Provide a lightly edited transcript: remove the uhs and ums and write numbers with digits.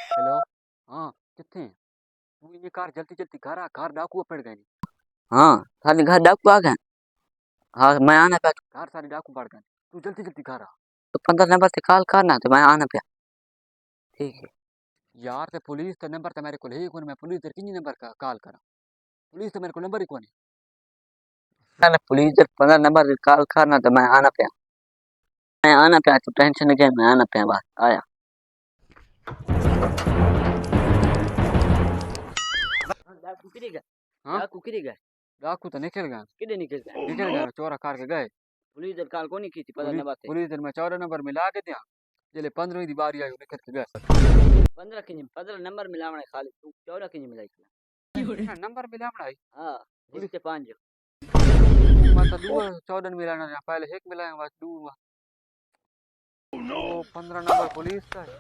Hello. हाँ कितने हैं? तू ये कार जल्दी जल्दी घर आ, कार डाकू पड़ गए। हाँ सारे घर डाकू आ गए। हाँ मैं आना पे कार सारे डाकू पड़ गए, तू जल्दी जल्दी घर आ। तो 15 नंबर से कॉल करना तो मैं आना पे। ठीक है यार, ते पुलिस ते नंबर ते मेरे को है कौन, मैं पुलिस ते किन्नी नंबर का कॉल करा, पुलिस ते मेरे को नंबर ही कौन है। ना पुलिस ते 15 नंबर से कॉल करना तो मैं आना पे। मैं आना पे, तू टेंशन नहीं, मैं आना पे, बस आया। डाकू किधर गए? हाँ डाकू किधर गए? डाकू तो निकल गए। किधर निकल गए? निकल गए, चोरा कार के गए। पुलिस ने कॉल कौन की थी? 15 नंबर से पुलिस ने मैं 14 नंबर मिला के दिया, जले 15 दी बारी आई निकल के गए। 15 नंबर मिलावना खाली, तू 14 की मिलाई नंबर मिलावना है। हाँ पुलिस के 5 मतलब दो 14 मिलाना, पहले एक मिलाया बस दो। 15 नंबर पुलिस का है।